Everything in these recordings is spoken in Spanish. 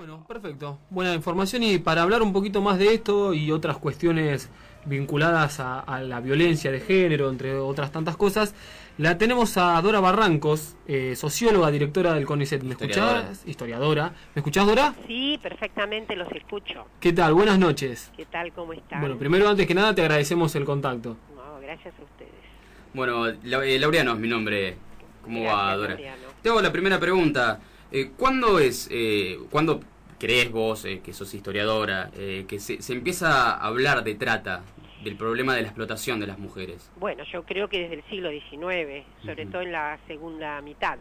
Bueno, perfecto. Buena información, y para hablar un poquito más de esto y otras cuestiones vinculadas a la violencia de género, entre otras tantas cosas, la tenemos a Dora Barrancos, socióloga, directora del CONICET. ¿Me escuchás? Historiadora. ¿Me escuchás, Dora? Sí, perfectamente los escucho. ¿Qué tal? Buenas noches. ¿Qué tal? ¿Cómo están? Bueno, primero, antes que nada, te agradecemos el contacto. No, gracias a ustedes. Bueno, Laureano es mi nombre. ¿Cómo va, Dora? Laureano. Te hago la primera pregunta. ¿Cuándo crees vos, que sos historiadora, que se empieza a hablar de trata, del problema de la explotación de las mujeres? Bueno, yo creo que desde el siglo XIX, sobre todo en la segunda mitad.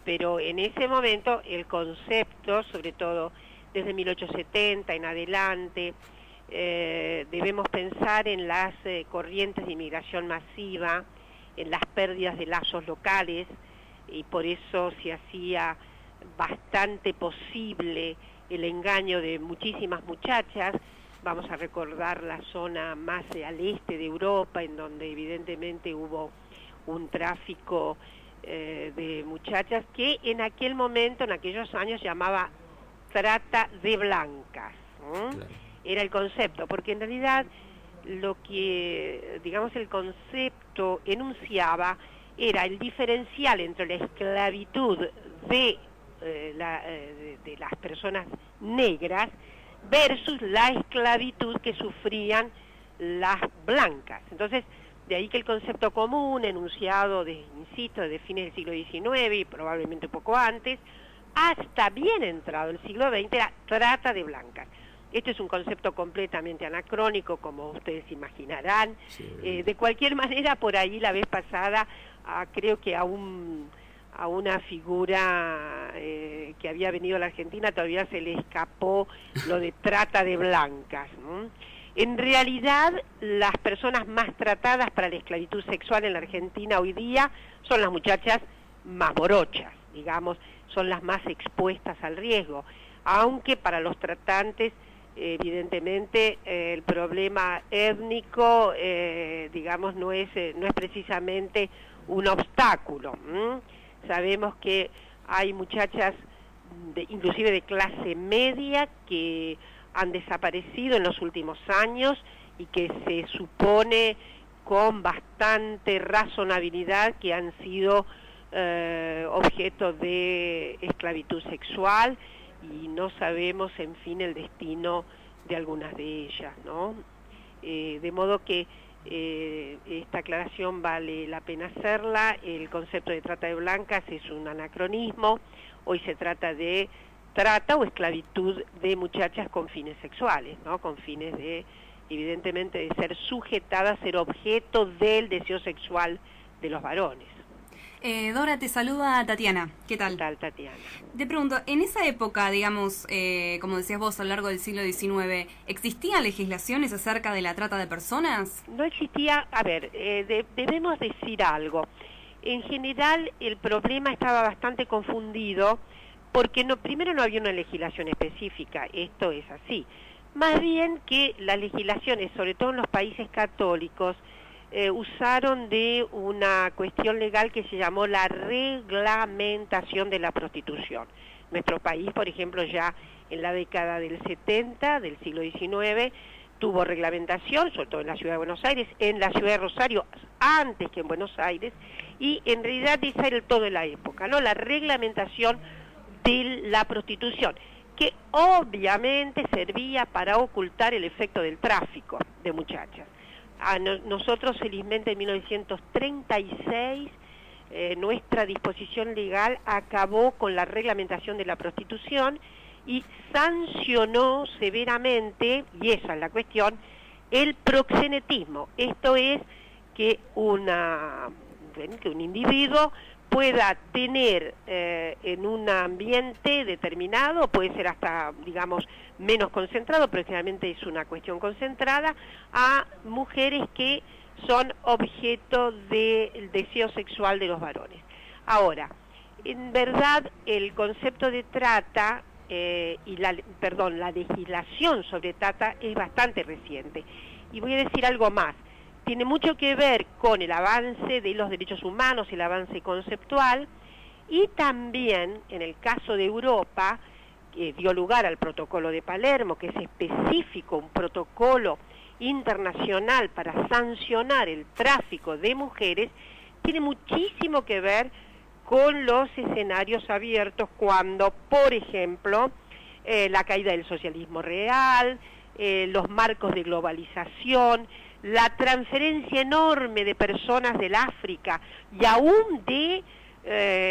Pero en ese momento el concepto, sobre todo desde 1870 en adelante, debemos pensar en las corrientes de inmigración masiva, en las pérdidas de lazos locales, y por eso se hacía bastante posible el engaño de muchísimas muchachas. Vamos a recordar la zona más al este de Europa, en donde evidentemente hubo un tráfico de muchachas que en aquel momento, en aquellos años, llamaba trata de blancas. Claro. Era el concepto, porque en realidad lo que, digamos, el concepto enunciaba era el diferencial entre la esclavitud de las personas negras versus la esclavitud que sufrían las blancas. Entonces, de ahí que el concepto común, enunciado, insisto, desde fines del siglo XIX y probablemente poco antes, hasta bien entrado el siglo XX, era trata de blancas. Este es un concepto completamente anacrónico, como ustedes imaginarán. Sí. De cualquier manera, por ahí la vez pasada, creo que a una figura que había venido a la Argentina todavía se le escapó lo de trata de blancas. En realidad, las personas más tratadas para la esclavitud sexual en la Argentina hoy día son las muchachas más morochas, digamos, son las más expuestas al riesgo, aunque para los tratantes, evidentemente, el problema étnico, digamos, no es precisamente un obstáculo. Sabemos que hay muchachas, inclusive de clase media, que han desaparecido en los últimos años y que se supone con bastante razonabilidad que han sido objeto de esclavitud sexual, y no sabemos, en fin, el destino de algunas de ellas, ¿no? De modo que esta aclaración vale la pena hacerla. El concepto de trata de blancas es un anacronismo. Hoy se trata de trata o esclavitud de muchachas con fines sexuales, ¿no? Con fines de, evidentemente, de ser sujetadas, ser objeto del deseo sexual de los varones. Dora, te saluda Tatiana. ¿Qué tal? ¿Qué tal, Tatiana? Te pregunto, en esa época, digamos, como decías vos, a lo largo del siglo XIX, ¿existían legislaciones acerca de la trata de personas? No existía, a ver, debemos decir algo. En general, el problema estaba bastante confundido, porque primero no había una legislación específica, esto es así. Más bien que las legislaciones, sobre todo en los países católicos, usaron de una cuestión legal que se llamó la reglamentación de la prostitución. Nuestro país, por ejemplo, ya en la década del 70 del siglo XIX, tuvo reglamentación, sobre todo en la ciudad de Buenos Aires, en la ciudad de Rosario, antes que en Buenos Aires, y en realidad esa era el todo de la época, ¿no? La reglamentación de la prostitución, que obviamente servía para ocultar el efecto del tráfico de muchachas. Nosotros, felizmente, en 1936, nuestra disposición legal acabó con la reglamentación de la prostitución y sancionó severamente, y esa es la cuestión, el proxenetismo. Esto es que un individuo pueda tener en un ambiente determinado, puede ser hasta, digamos, menos concentrado, pero generalmente es una cuestión concentrada, a mujeres que son objeto del deseo sexual de los varones. Ahora, en verdad, el concepto de trata la legislación sobre trata es bastante reciente. Y voy a decir algo más. Tiene mucho que ver con el avance de los derechos humanos, el avance conceptual, y también, en el caso de Europa, dio lugar al protocolo de Palermo, que es específico, un protocolo internacional para sancionar el tráfico de mujeres, tiene muchísimo que ver con los escenarios abiertos cuando, por ejemplo, la caída del socialismo real, los marcos de globalización, la transferencia enorme de personas del África y aún de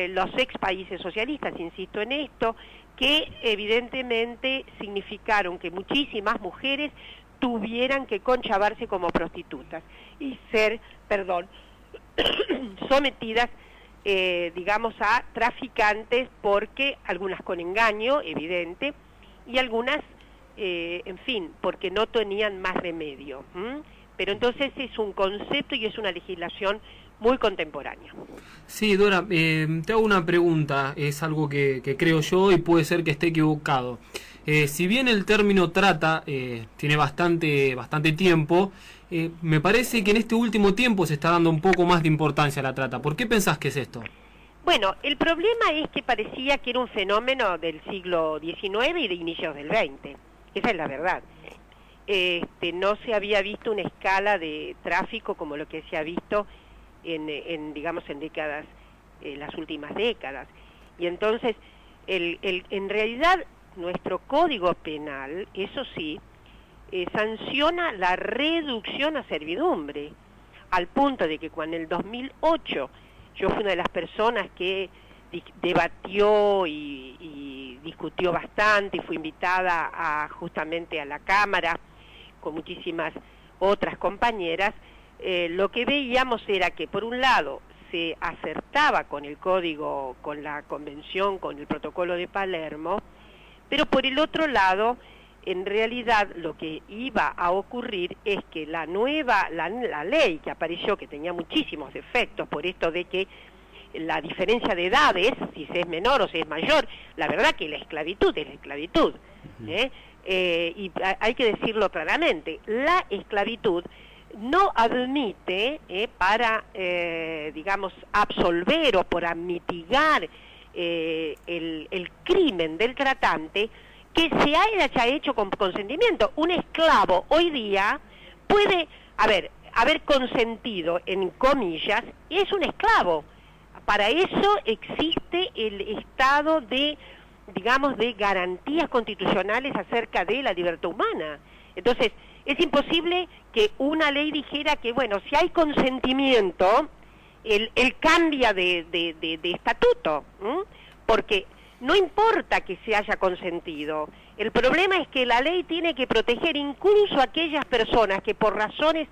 los ex países socialistas, insisto en esto, que evidentemente significaron que muchísimas mujeres tuvieran que conchavarse como prostitutas y ser, sometidas, digamos, a traficantes, porque algunas con engaño, evidente, y algunas, en fin, porque no tenían más remedio. Pero entonces es un concepto y es una legislación muy contemporánea. Sí, Dora, te hago una pregunta, es algo que creo yo y puede ser que esté equivocado. Si bien el término trata tiene bastante tiempo, me parece que en este último tiempo se está dando un poco más de importancia a la trata. ¿Por qué pensás que es esto? Bueno, el problema es que parecía que era un fenómeno del siglo XIX y de inicios del XX. Esa es la verdad. No se había visto una escala de tráfico como lo que se ha visto en décadas, las últimas décadas. Y entonces, en realidad, nuestro Código Penal, eso sí, sanciona la reducción a servidumbre, al punto de que cuando en el 2008 yo fui una de las personas que debatió y discutió bastante y fui invitada justamente a la Cámara con muchísimas otras compañeras, lo que veíamos era que por un lado se acertaba con el código, con la convención, con el protocolo de Palermo, pero por el otro lado, en realidad lo que iba a ocurrir es que la ley que apareció, que tenía muchísimos defectos por esto de que la diferencia de edades, si se es menor o se es mayor, la verdad que la esclavitud es la esclavitud, y hay que decirlo claramente, la esclavitud no admite para, digamos, absolver o para mitigar el crimen del tratante, que se haya hecho con consentimiento. Un esclavo hoy día puede haber consentido, en comillas, y es un esclavo. Para eso existe el estado de, digamos, de garantías constitucionales acerca de la libertad humana. Entonces, es imposible que una ley dijera que, bueno, si hay consentimiento, él cambia de estatuto, porque no importa que se haya consentido, el problema es que la ley tiene que proteger incluso a aquellas personas que por razones,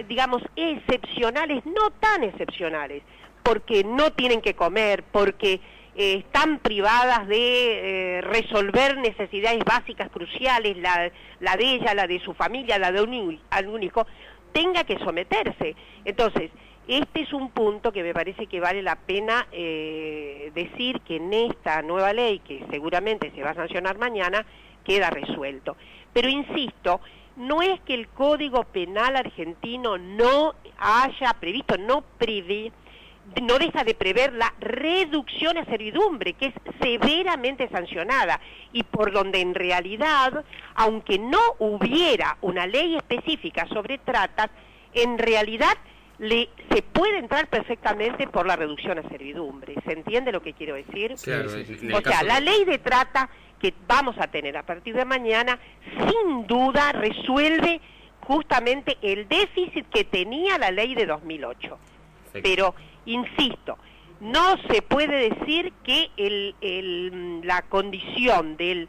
digamos, excepcionales, no tan excepcionales, porque no tienen que comer, porque están privadas de resolver necesidades básicas cruciales, la de ella, la de su familia, la de un hijo, tenga que someterse. Entonces, este es un punto que me parece que vale la pena decir que en esta nueva ley, que seguramente se va a sancionar mañana, queda resuelto. Pero insisto, no es que el Código Penal argentino no haya previsto, no deja de prever la reducción a servidumbre, que es severamente sancionada, y por donde en realidad, aunque no hubiera una ley específica sobre tratas, en realidad se puede entrar perfectamente por la reducción a servidumbre. ¿Se entiende lo que quiero decir? Claro, o sea, la ley de trata que vamos a tener a partir de mañana, sin duda resuelve justamente el déficit que tenía la ley de 2008. Pero, insisto, no se puede decir que la condición del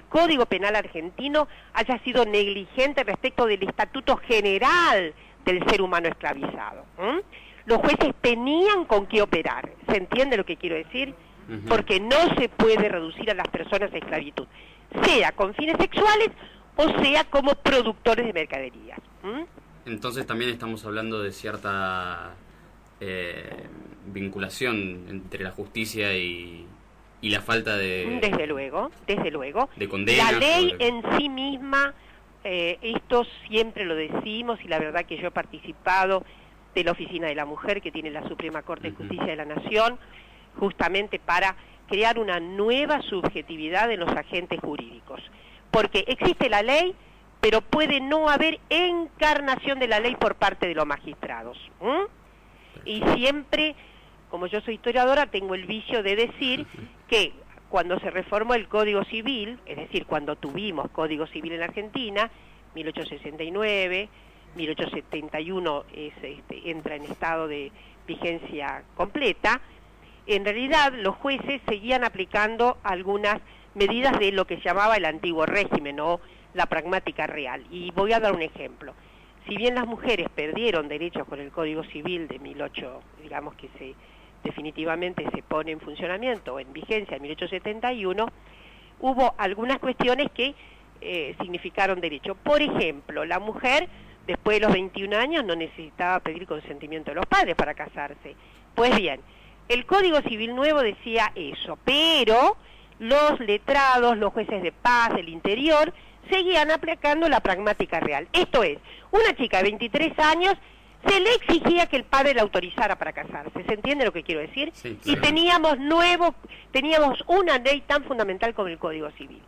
Código Penal argentino haya sido negligente respecto del Estatuto General del ser humano esclavizado. Los jueces tenían con qué operar. ¿Se entiende lo que quiero decir? Porque no se puede reducir a las personas a esclavitud, sea con fines sexuales o sea como productores de mercaderías. Entonces también estamos hablando de cierta vinculación entre la justicia y la falta de... Desde luego. De condenas. La ley en sí misma, esto siempre lo decimos, y la verdad que yo he participado de la Oficina de la Mujer, que tiene la Suprema Corte de Justicia de la Nación, justamente para crear una nueva subjetividad en los agentes jurídicos, porque existe la ley, pero puede no haber encarnación de la ley por parte de los magistrados. Y siempre, como yo soy historiadora, tengo el vicio de decir que cuando se reformó el Código Civil, es decir, cuando tuvimos Código Civil en la Argentina, 1869, 1871 entra en estado de vigencia completa, en realidad los jueces seguían aplicando algunas medidas de lo que se llamaba el antiguo régimen o la pragmática real. Y voy a dar un ejemplo. Si bien las mujeres perdieron derechos con el Código Civil de 18, digamos que definitivamente se pone en funcionamiento o en vigencia en 1871, hubo algunas cuestiones que significaron derecho. Por ejemplo, la mujer después de los 21 años no necesitaba pedir consentimiento de los padres para casarse. Pues bien, el Código Civil nuevo decía eso, pero los letrados, los jueces de paz del interior, seguían aplicando la pragmática real. Esto es, una chica de 23 años se le exigía que el padre la autorizara para casarse. ¿Se entiende lo que quiero decir? Sí, y teníamos una ley tan fundamental como el Código Civil.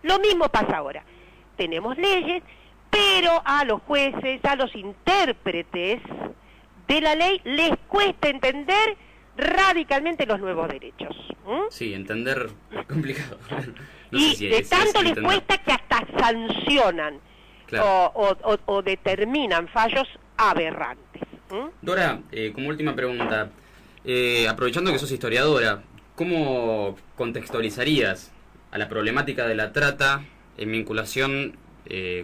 Lo mismo pasa ahora. Tenemos leyes, pero a los jueces, a los intérpretes de la ley, les cuesta entender radicalmente los nuevos derechos. Sí, entender es complicado. No y sé si de tanto les entender. cuesta que hasta sancionan, Claro. o determinan fallos aberrantes. Dora, como última pregunta, aprovechando que sos historiadora, ¿cómo contextualizarías a la problemática de la trata en vinculación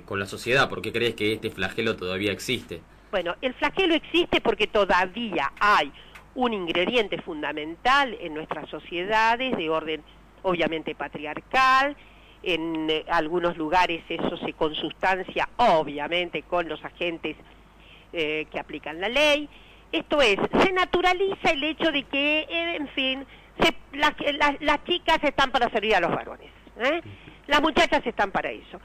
con la sociedad? ¿Por qué crees que este flagelo todavía existe? Bueno, el flagelo existe porque todavía hay un ingrediente fundamental en nuestras sociedades de orden obviamente patriarcal. En algunos lugares eso se consustancia obviamente con los agentes que aplican la ley. Esto es, se naturaliza el hecho de que, en fin, las chicas están para servir a los varones, las muchachas están para eso.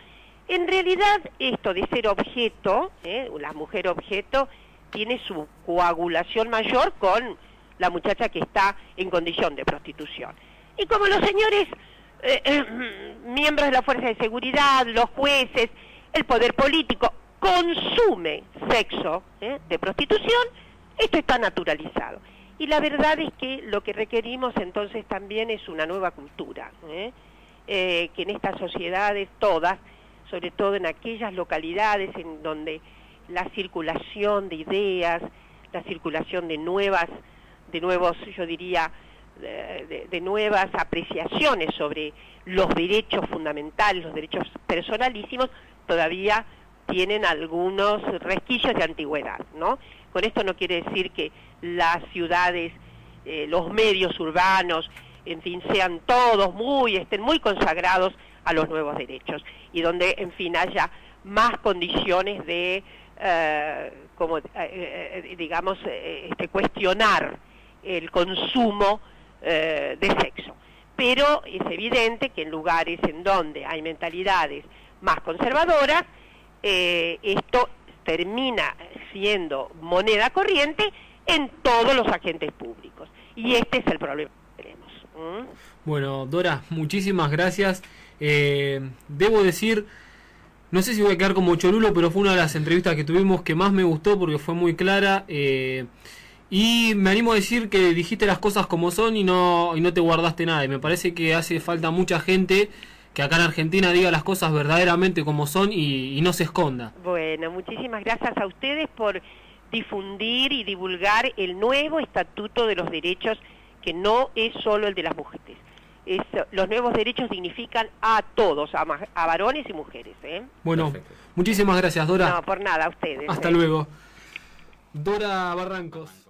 En realidad, esto de ser objeto, la mujer objeto, tiene su coagulación mayor con la muchacha que está en condición de prostitución. Y como los señores miembros de la fuerza de seguridad, los jueces, el poder político, consume sexo de prostitución, esto está naturalizado. Y la verdad es que lo que requerimos entonces también es una nueva cultura, que en estas sociedades todas, sobre todo en aquellas localidades en donde la circulación de ideas, la circulación de nuevos, yo diría, de nuevas apreciaciones sobre los derechos fundamentales, los derechos personalísimos, todavía tienen algunos resquicios de antigüedad, ¿no? Con esto no quiere decir que las ciudades, los medios urbanos, en fin, sean todos estén muy consagrados a los nuevos derechos, y donde, en fin, haya más condiciones de, digamos, cuestionar el consumo de sexo. Pero es evidente que en lugares en donde hay mentalidades más conservadoras, esto termina siendo moneda corriente en todos los agentes públicos. Y este es el problema que tenemos. Bueno, Dora, muchísimas gracias. Debo decir, no sé si voy a quedar como cholulo, pero fue una de las entrevistas que tuvimos que más me gustó porque fue muy clara. Y me animo a decir que dijiste las cosas como son y no te guardaste nada. Y me parece que hace falta mucha gente que acá en Argentina diga las cosas verdaderamente como son y no se esconda. Bueno, muchísimas gracias a ustedes por difundir y divulgar el nuevo Estatuto de los Derechos, que no es solo el de las mujeres. Los nuevos derechos dignifican a todos, a varones y mujeres. Bueno, Perfecto. Muchísimas gracias, Dora. No, por nada, a ustedes. Hasta luego. Dora Barrancos.